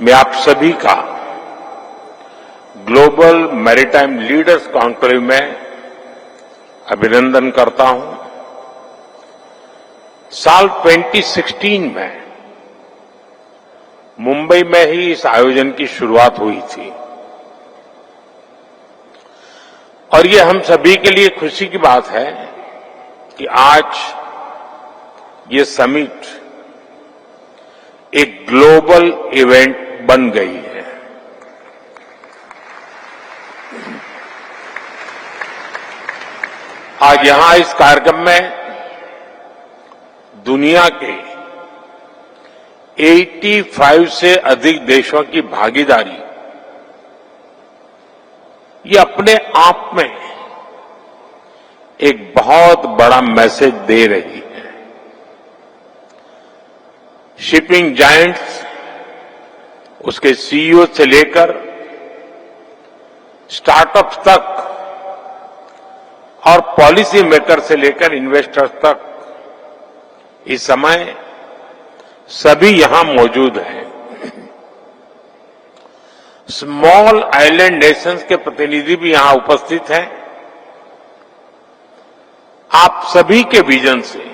मैं आप सभी का ग्लोबल मैरीटाइम लीडर्स कॉन्क्लेव में अभिनंदन करता हूं। साल 2016 में मुंबई में ही इस आयोजन की शुरुआत हुई थी और ये हम सभी के लिए खुशी की बात है कि आज ये समिट एक ग्लोबल इवेंट बन गई है। आज यहां इस कार्यक्रम में दुनिया के 85 से अधिक देशों की भागीदारी ये अपने आप में एक बहुत बड़ा मैसेज दे रही है। शिपिंग जायंट्स, उसके सीईओ से लेकर स्टार्टअप्स तक और पॉलिसी मेकर से लेकर इन्वेस्टर्स तक इस समय सभी यहां मौजूद हैं। स्मॉल आइलैंड नेशंस के प्रतिनिधि भी यहां उपस्थित हैं। आप सभी के विजन से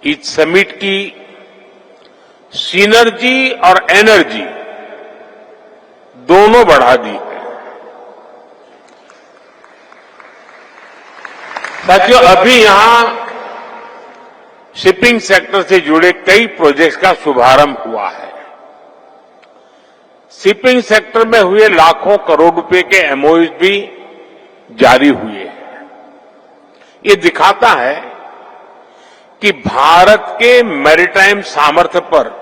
इस समिट की सिनर्जी और एनर्जी दोनों बढ़ा दी है। साथियों, अभी यहां शिपिंग सेक्टर से जुड़े कई प्रोजेक्ट्स का शुभारंभ हुआ है। शिपिंग सेक्टर में हुए लाखों करोड़ रुपए के एमओयूज भी जारी हुए हैं। ये दिखाता है कि भारत के मैरीटाइम सामर्थ्य पर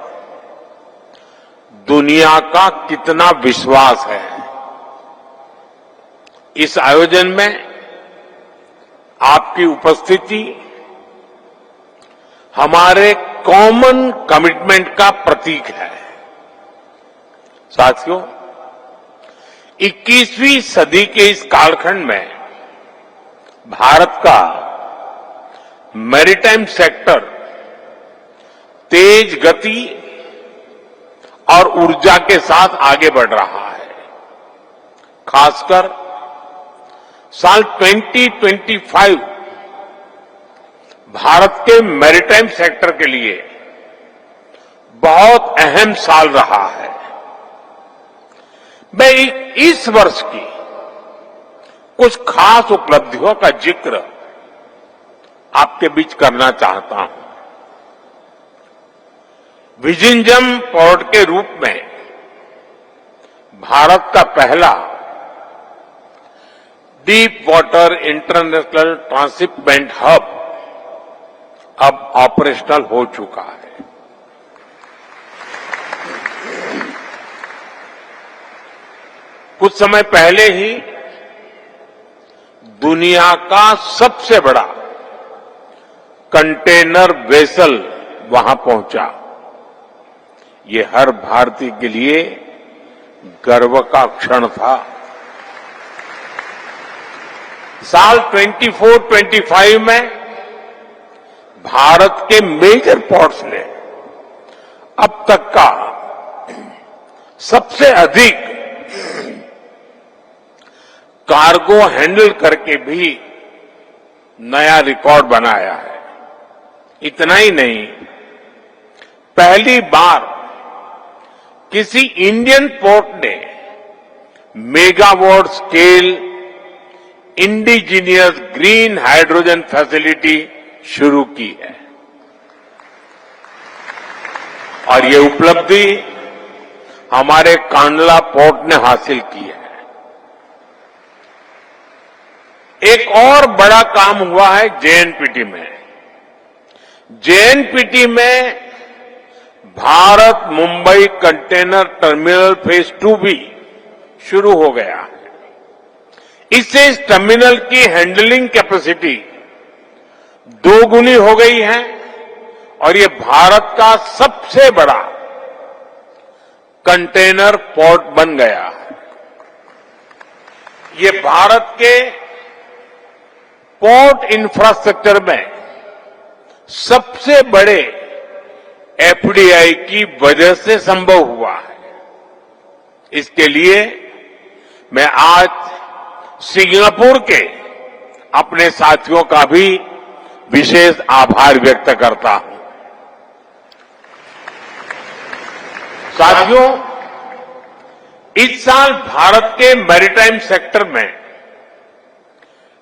दुनिया का कितना विश्वास है। इस आयोजन में आपकी उपस्थिति हमारे कॉमन कमिटमेंट का प्रतीक है। साथियों, 21वीं सदी के इस कालखंड में भारत का मैरीटाइम सेक्टर तेज गति और ऊर्जा के साथ आगे बढ़ रहा है। खासकर साल 2025 भारत के मैरीटाइम सेक्टर के लिए बहुत अहम साल रहा है। मैं इस वर्ष की कुछ खास उपलब्धियों का जिक्र आपके बीच करना चाहता हूं। विजिंजम पोर्ट के रूप में भारत का पहला deep water international transshipment hub अब ऑपरेशनल हो चुका है। कुछ समय पहले ही दुनिया का सबसे बड़ा कंटेनर वेसल वहां पहुंचा। ये हर भारतीय के लिए गर्व का क्षण था। साल 24-25 में भारत के मेजर पोर्ट्स ने अब तक का सबसे अधिक कार्गो हैंडल करके भी नया रिकॉर्ड बनाया है। इतना ही नहीं, पहली बार किसी इंडियन पोर्ट ने megawatt scale indigenous green hydrogen facility शुरू की है और ये उपलब्धि हमारे कांडला पोर्ट ने हासिल की है। एक और बड़ा काम हुआ है जेएनपीटी में। जेएनपीटी में Bharat Mumbai container terminal phase 2 भी शुरू हो गया है। इससे इस टर्मिनल की हैंडलिंग कैपेसिटी 2 गुनी हो गई है और ये भारत का सबसे बड़ा कंटेनर पोर्ट बन गया है। ये भारत के पोर्ट इंफ्रास्ट्रक्चर में सबसे बड़े एफडीआई की वजह से संभव हुआ है। इसके लिए मैं आज सिंगापुर के अपने साथियों का भी विशेष आभार व्यक्त करता हूं। साथियों, इस साल भारत के मैरीटाइम सेक्टर में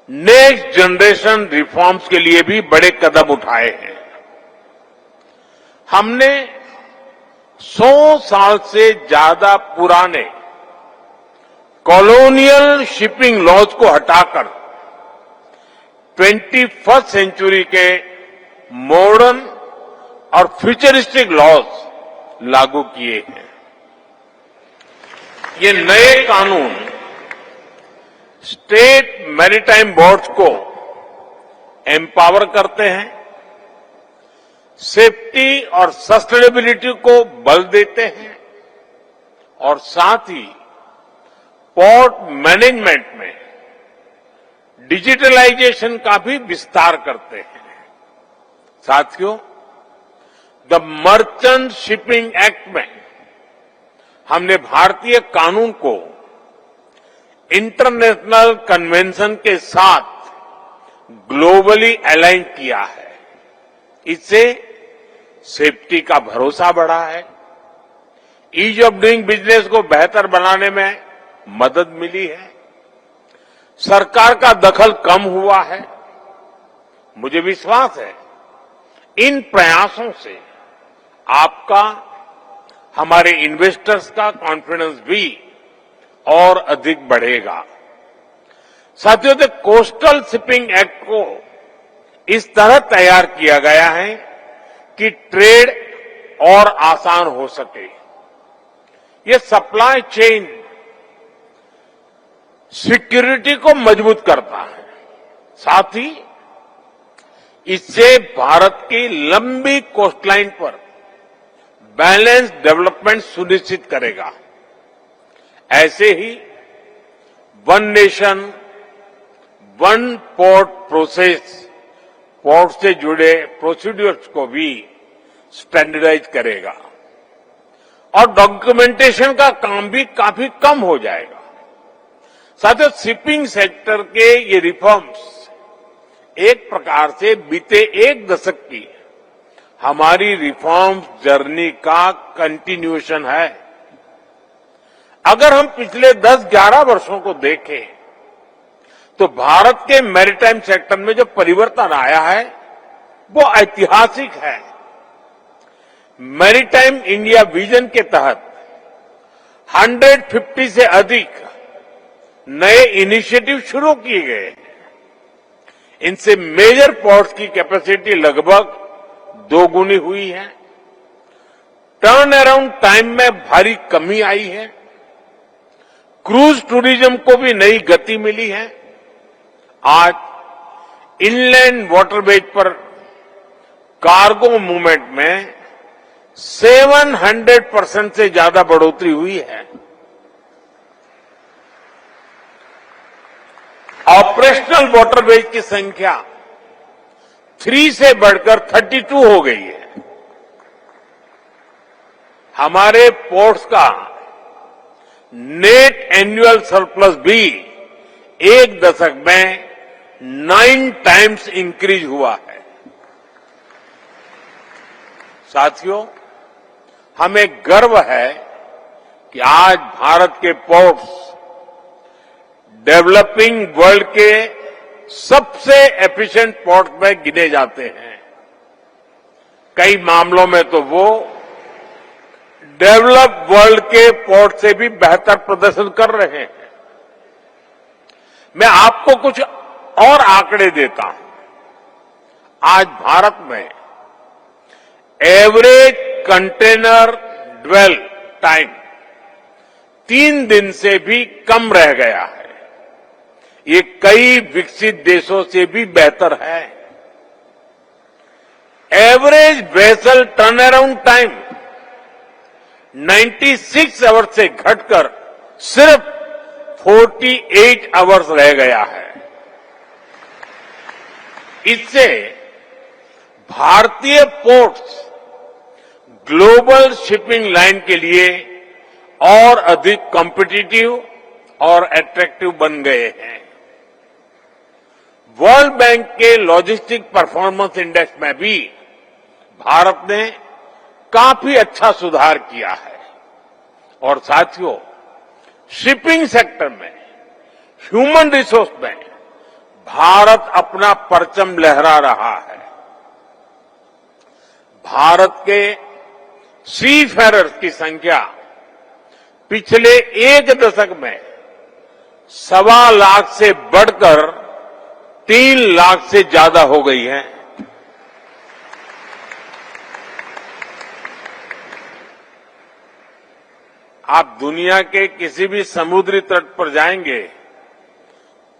नेक्स्ट जनरेशन रिफॉर्म्स के लिए भी बड़े कदम उठाए हैं। हमने 100 साल से ज्यादा पुराने कॉलोनियल शिपिंग लॉज को हटाकर 21st सेंचुरी के मॉडर्न और फ्यूचरिस्टिक लॉज लागू किए हैं। ये नए कानून स्टेट मैरीटाइम बोर्ड्स को एम्पावर करते हैं, सेफ्टी और सस्टेनेबिलिटी को बल देते हैं और साथ ही पोर्ट मैनेजमेंट में डिजिटलाइजेशन का भी विस्तार करते हैं। साथियों, द मर्चेंट शिपिंग एक्ट में हमने भारतीय कानून को इंटरनेशनल कन्वेंशन के साथ ग्लोबली अलाइन किया है। इससे सेफ्टी का भरोसा बढ़ा है, ईज ऑफ डूइंग बिजनेस को बेहतर बनाने में मदद मिली है, सरकार का दखल कम हुआ है। मुझे विश्वास है इन प्रयासों से आपका, हमारे इन्वेस्टर्स का कॉन्फिडेंस भी और अधिक बढ़ेगा। साथियों, कोस्टल शिपिंग एक्ट को इस तरह तैयार किया गया है कि ट्रेड और आसान हो सके। ये सप्लाई चेन सिक्योरिटी को मजबूत करता है, साथ ही इससे भारत की लंबी कोस्टलाइन पर बैलेंस डेवलपमेंट सुनिश्चित करेगा। ऐसे ही one nation one port process, port से जुड़े प्रोसीड्यूर्स को भी स्टैंडर्डाइज करेगा और डॉक्यूमेंटेशन का काम भी काफी कम हो जाएगा। साथियों, शिपिंग सेक्टर के ये रिफॉर्म्स एक प्रकार से बीते एक दशक की हमारी रिफॉर्म जर्नी का कंटिन्यूएशन है। अगर हम पिछले 10-11 वर्षों को देखें तो भारत के मैरीटाइम सेक्टर में जो परिवर्तन आया है वो ऐतिहासिक है। मैरीटाइम इंडिया विजन के तहत 150 से अधिक नए इनिशिएटिव शुरू किए गए हैं। इनसे मेजर पोर्ट्स की कैपेसिटी लगभग 2 गुनी हुई है, टर्न अराउंड टाइम में भारी कमी आई है, क्रूज टूरिज्म को भी नई गति मिली है। आज इनलैंड वाटरवेज पर कार्गो मूवमेंट में 700% से ज्यादा बढ़ोतरी हुई है। ऑपरेशनल वाटरवेज की संख्या 3 से बढ़कर 32 हो गई है। हमारे पोर्ट्स का नेट एनुअल सरप्लस भी एक दशक में 9 टाइम्स इंक्रीज हुआ है। साथियों, हमें गर्व है कि आज भारत के पोर्ट्स डेवलपिंग वर्ल्ड के सबसे एफिशिएंट पोर्ट में गिने जाते हैं। कई मामलों में तो वो डेवलप वर्ल्ड के पोर्ट से भी बेहतर प्रदर्शन कर रहे हैं। मैं आपको कुछ और आंकड़े देता हूं। आज भारत में एवरेज कंटेनर ड्वेल टाइम 3 दिन से भी कम रह गया है। ये कई विकसित देशों से भी बेहतर है। Average vessel turn around time 96 hours से घटकर सिर्फ 48 आवर्स रह गया है। इससे भारतीय पोर्ट्स ग्लोबल शिपिंग लाइन के लिए और अधिक कॉम्पिटिटिव और अट्रैक्टिव बन गए हैं। वर्ल्ड बैंक के लॉजिस्टिक परफॉर्मेंस इंडेक्स में भी भारत ने काफी अच्छा सुधार किया है और साथियों, शिपिंग सेक्टर में, ह्यूमन रिसोर्स में भारत अपना परचम लहरा रहा है। भारत के सी फेरर्स की संख्या पिछले एक दशक में 1.25 लाख से बढ़कर 3 लाख से ज्यादा हो गई है। आप दुनिया के किसी भी समुद्री तट पर जाएंगे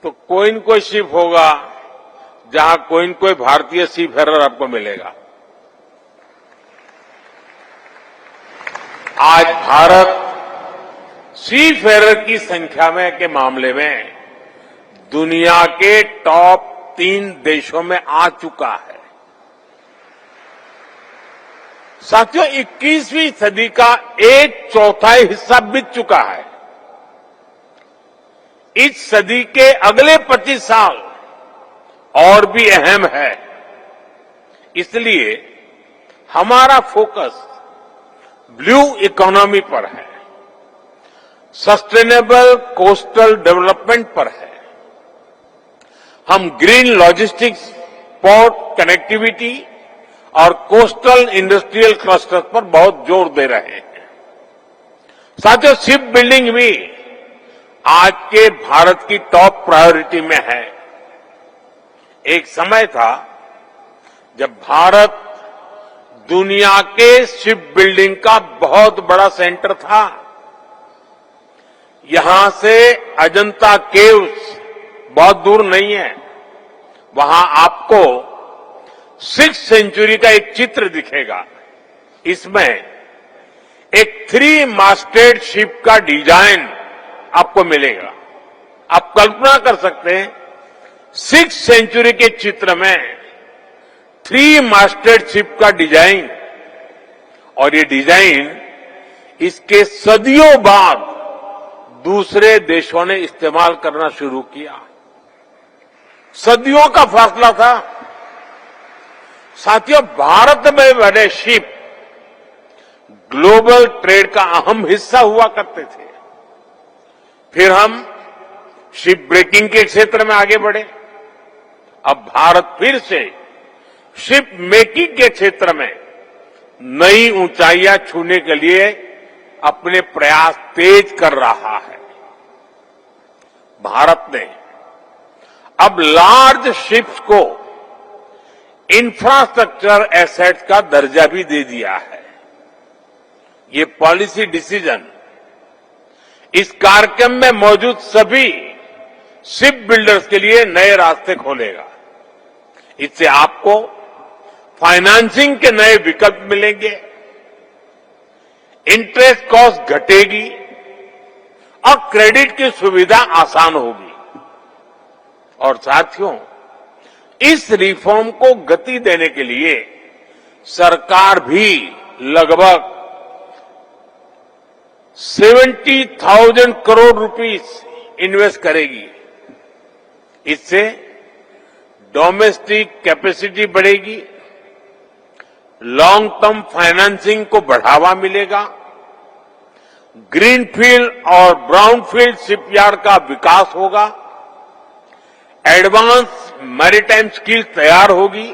तो कोई न कोई शिप होगा जहां कोई न कोई भारतीय सी फेरर आपको मिलेगा। आज भारत सी फेरर की संख्या में के मामले में दुनिया के टॉप 3 देशों में आ चुका है। साथियों, 21वीं सदी का 1/4 हिस्सा बीत चुका है। इस सदी के अगले 25 साल और भी अहम है। इसलिए हमारा फोकस ब्लू इकोनॉमी पर है, सस्टेनेबल कोस्टल डेवलपमेंट पर है। हम ग्रीन लॉजिस्टिक्स, पोर्ट कनेक्टिविटी और कोस्टल इंडस्ट्रियल क्लस्टर पर बहुत जोर दे रहे हैं। साथियों, शिप बिल्डिंग भी आज के भारत की टॉप प्रायोरिटी में है। एक समय था जब भारत दुनिया के शिप बिल्डिंग का बहुत बड़ा सेंटर था। यहां से अजंता केव्स बहुत दूर नहीं है। वहां आपको 6th सेंचुरी का एक चित्र दिखेगा। इसमें एक 3 मास्टेड शिप का डिजाइन आपको मिलेगा। आप कल्पना कर सकते हैं 6th सेंचुरी के चित्र में 3 मास्टेड शिप का डिजाइन, और ये डिजाइन इसके सदियों बाद दूसरे देशों ने इस्तेमाल करना शुरू किया। सदियों का फासला था। साथियों, भारत में बने शिप ग्लोबल ट्रेड का अहम हिस्सा हुआ करते थे। फिर हम शिप ब्रेकिंग के क्षेत्र में आगे बढ़े। अब भारत फिर से शिप मेकिंग के क्षेत्र में नई ऊंचाइयां छूने के लिए अपने प्रयास तेज कर रहा है। भारत ने अब लार्ज शिप्स को इंफ्रास्ट्रक्चर एसेट्स का दर्जा भी दे दिया है। ये पॉलिसी डिसीजन इस कार्यक्रम में मौजूद सभी शिप बिल्डर्स के लिए नए रास्ते खोलेगा। इससे आपको फाइनेंसिंग के नए विकल्प मिलेंगे, इंटरेस्ट कॉस्ट घटेगी और क्रेडिट की सुविधा आसान होगी। और साथियों, इस रिफॉर्म को गति देने के लिए सरकार भी लगभग 70,000 करोड़ रुपीस इन्वेस्ट करेगी। इससे डोमेस्टिक कैपेसिटी बढ़ेगी, लॉन्ग टर्म फाइनेंसिंग को बढ़ावा मिलेगा, ग्रीनफील्ड और ब्राउनफील्ड शिपयार्ड का विकास होगा, एडवांस मैरीटाइम स्किल तैयार होगी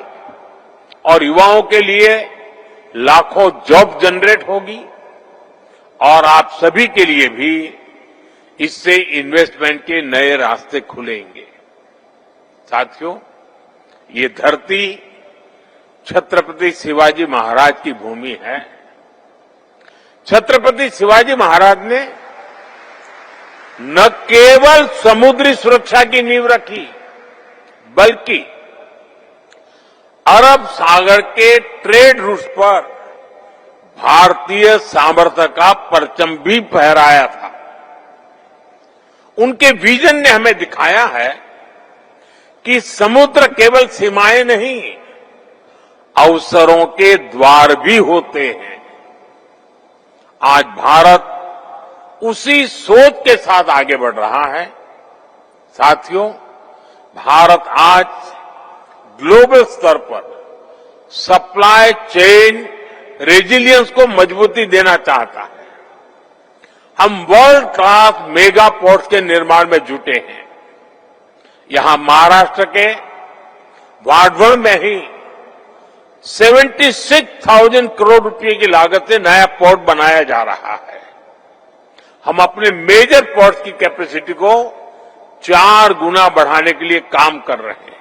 और युवाओं के लिए लाखों जॉब जनरेट होगी और आप सभी के लिए भी इससे इन्वेस्टमेंट के नए रास्ते खुलेंगे। साथियों, ये धरती छत्रपति शिवाजी महाराज की भूमि है। छत्रपति शिवाजी महाराज ने न केवल समुद्री सुरक्षा की नींव रखी, बल्कि अरब सागर के ट्रेड रूट्स पर भारतीय सामर्थ्य का परचम भी फहराया था। उनके विजन ने हमें दिखाया है कि समुद्र केवल सीमाएं नहीं, अवसरों के द्वार भी होते हैं। आज भारत उसी सोच के साथ आगे बढ़ रहा है। साथियों, भारत आज ग्लोबल स्तर पर सप्लाई चेन रेजिलियंस को मजबूती देना चाहता है। हम वर्ल्ड क्लास मेगा पोर्ट्स के निर्माण में जुटे हैं। यहां महाराष्ट्र के वाडवल में ही 76,000 करोड़ रुपए की लागत से नया पोर्ट बनाया जा रहा है। हम अपने मेजर पोर्ट्स की कैपेसिटी को 4 गुना बढ़ाने के लिए काम कर रहे हैं।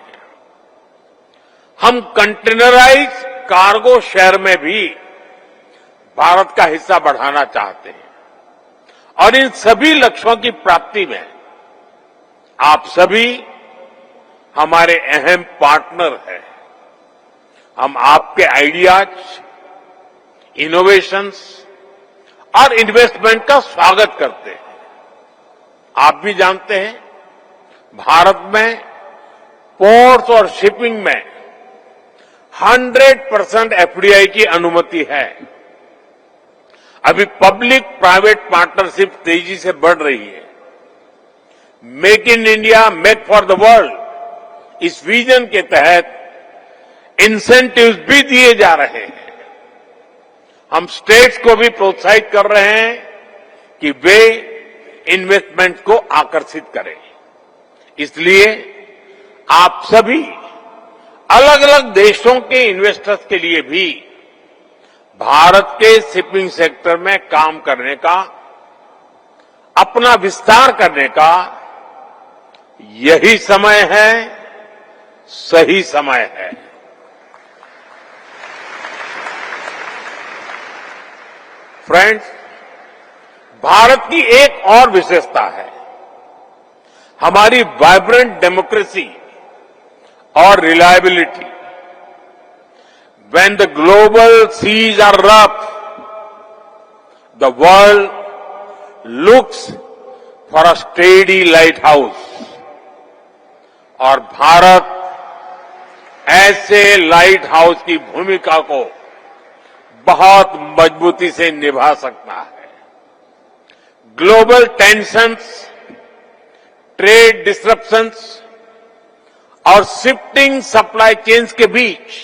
हम कंटेनराइज कार्गो शेयर में भी भारत का हिस्सा बढ़ाना चाहते हैं और इन सभी लक्ष्यों की प्राप्ति में आप सभी हमारे अहम पार्टनर हैं। हम आपके आइडियाज, इनोवेशंस और इन्वेस्टमेंट का स्वागत करते हैं। आप भी जानते हैं, भारत में पोर्ट्स और शिपिंग में 100% एफडीआई की अनुमति है। अभी पब्लिक प्राइवेट पार्टनरशिप तेजी से बढ़ रही है। Make in India, make for the world, इस विजन के तहत इंसेंटिव्स भी दिए जा रहे हैं। हम स्टेट्स को भी प्रोत्साहित कर रहे हैं कि वे इन्वेस्टमेंट को आकर्षित करें। इसलिए आप सभी अलग अलग देशों के इन्वेस्टर्स के लिए भी भारत के शिपिंग सेक्टर में काम करने का, अपना विस्तार करने का यही समय है, सही समय है। फ्रेंड्स, भारत की एक और विशेषता है हमारी वाइब्रेंट डेमोक्रेसी और reliability. When the global seas are rough, the world looks for a steady lighthouse. और भारत ऐसे लाइट हाउस की भूमिका को बहुत मजबूती से निभा सकता है। ग्लोबल टेंशन्स, ट्रेड डिसरप्शंस और शिफ्टिंग सप्लाई चेन्स के बीच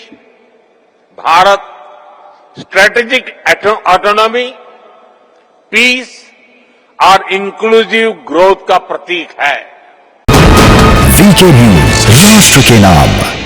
भारत स्ट्रेटेजिक ऑटोनॉमी, पीस और इंक्लूसिव ग्रोथ का प्रतीक है। वीके न्यूज, राष्ट्र के नाम।